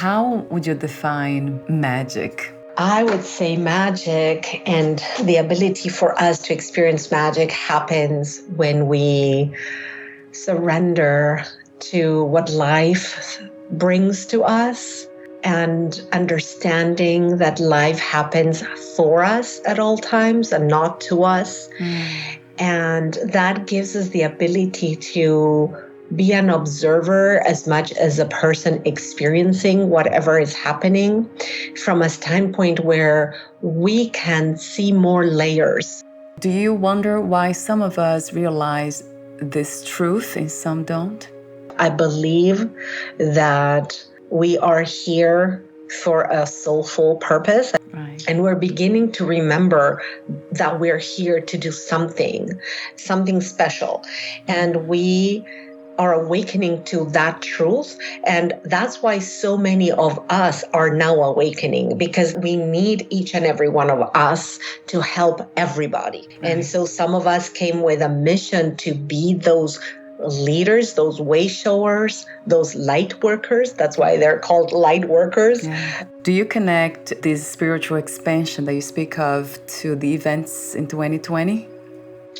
How would you define magic? I would say magic and the ability for us to experience magic happens when we surrender to what life brings to us and understanding that life happens for us at all times and not to us. And that gives us the ability to be an observer as much as a person experiencing whatever is happening from a standpoint where we can see more layers. Do you wonder why some of us realize this truth and some don't? I believe that we are here for a soulful purpose. Right. And we're beginning to remember that we're here to do something special. And we are awakening to that truth. And that's why so many of us are now awakening, because we need each and every one of us to help everybody. Right. And so some of us came with a mission to be those leaders, those way showers, those light workers. That's why they're called light workers. Yeah. Do you connect this spiritual expansion that you speak of to the events in 2020?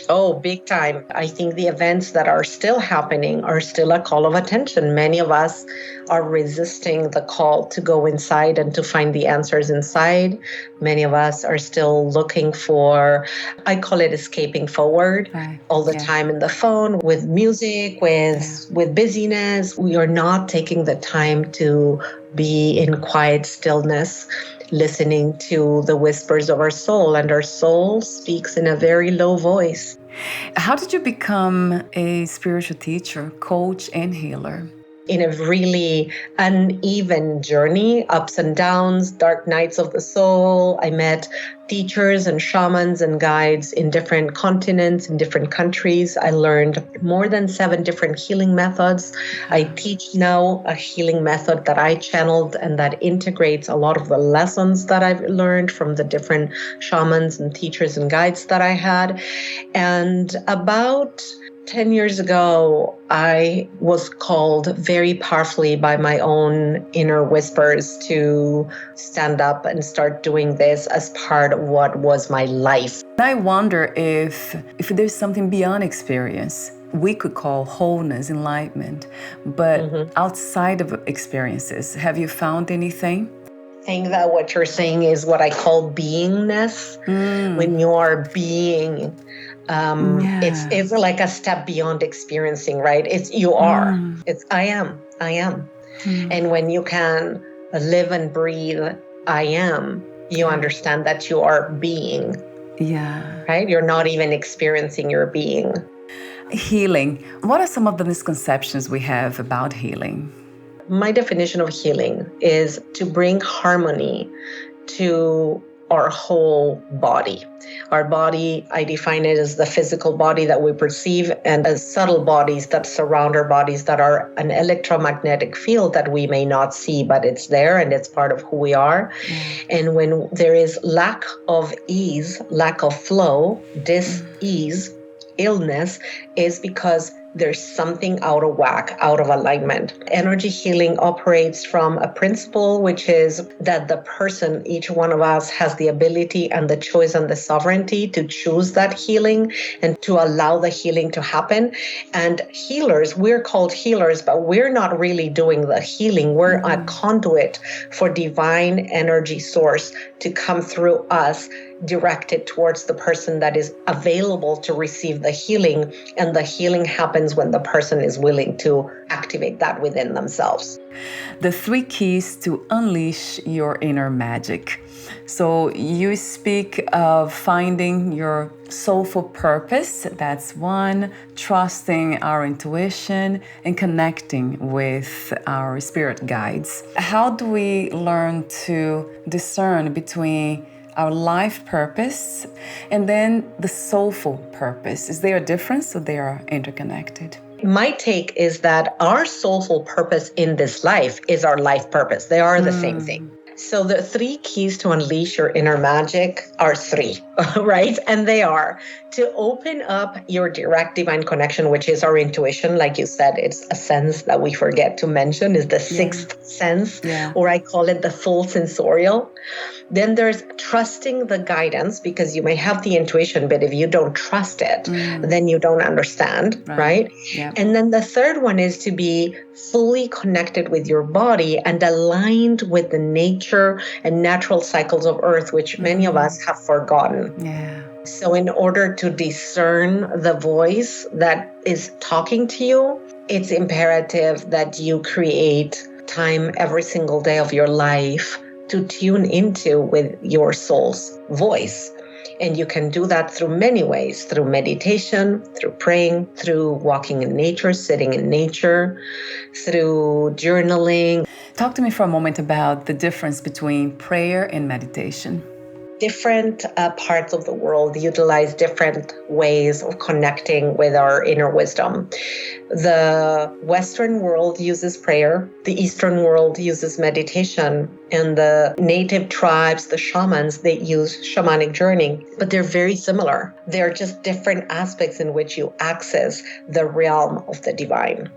Oh, big time. I think the events that are still happening are still a call of attention. Many of us are resisting the call to go inside and to find the answers inside. Many of us are still looking for, I call it escaping forward, all the time in the phone, with music, with busyness. We are not taking the time to be in quiet stillness, listening to the whispers of our soul, and our soul speaks in a very low voice. How did you become a spiritual teacher, coach, and healer? In a really uneven journey, ups and downs, dark nights of the soul. I met teachers and shamans and guides in different continents, in different countries. I learned more than 7 different healing methods. I teach now a healing method that I channeled and that integrates a lot of the lessons that I've learned from the different shamans and teachers and guides that I had. And about 10 years ago, I was called very powerfully by my own inner whispers to stand up and start doing this as part of what was my life. I wonder if there's something beyond experience we could call wholeness, enlightenment, but outside of experiences. Have you found anything? I think that what you're saying is what I call beingness. When you are being, it's like a step beyond experiencing, right? It's you are. It's I am. And when you can live and breathe, I am, you understand that you are being. Yeah. Right? You're not even experiencing your being. Healing. What are some of the misconceptions we have about healing? My definition of healing is to bring harmony to our whole body. Our body, I define it as the physical body that we perceive, and as subtle bodies that surround our bodies that are an electromagnetic field that we may not see, but it's there and it's part of who we are. And when there is lack of ease, lack of flow, dis-ease, illness, is because there's something out of whack, out of alignment. Energy healing operates from a principle, which is that the person, each one of us, has the ability and the choice and the sovereignty to choose that healing and to allow the healing to happen. And healers, we're called healers, but we're not really doing the healing. We're a conduit for divine energy source to come through us, directed towards the person that is available to receive the healing. And the healing happens when the person is willing to activate that within themselves. The 3 keys to unleash your inner magic. So you speak of finding your soulful purpose. That's 1, trusting our intuition and connecting with our spirit guides. How do we learn to discern between our life purpose and then the soulful purpose? Is there a difference or they are interconnected? My take is that our soulful purpose in this life is our life purpose. They are the same thing. So the three keys to unleash your inner magic are three, right? And they are to open up your direct divine connection, which is our intuition. Like you said, it's a sense that we forget to mention, is the sixth sense, or I call it the full sensorial. Then there's trusting the guidance, because you may have the intuition, but if you don't trust it, then you don't understand, right? Yeah. And then the third one is to be fully connected with your body and aligned with the nature and natural cycles of Earth, which many of us have forgotten. Yeah. So in order to discern the voice that is talking to you, it's imperative that you create time every single day of your life to tune into with your soul's voice. And you can do that through many ways, through meditation, through praying, through walking in nature, sitting in nature, through journaling. Talk to me for a moment about the difference between prayer and meditation. Different parts of the world utilize different ways of connecting with our inner wisdom. The Western world uses prayer, the Eastern world uses meditation, and the native tribes, the shamans, they use shamanic journeying, but they're very similar. They're just different aspects in which you access the realm of the divine.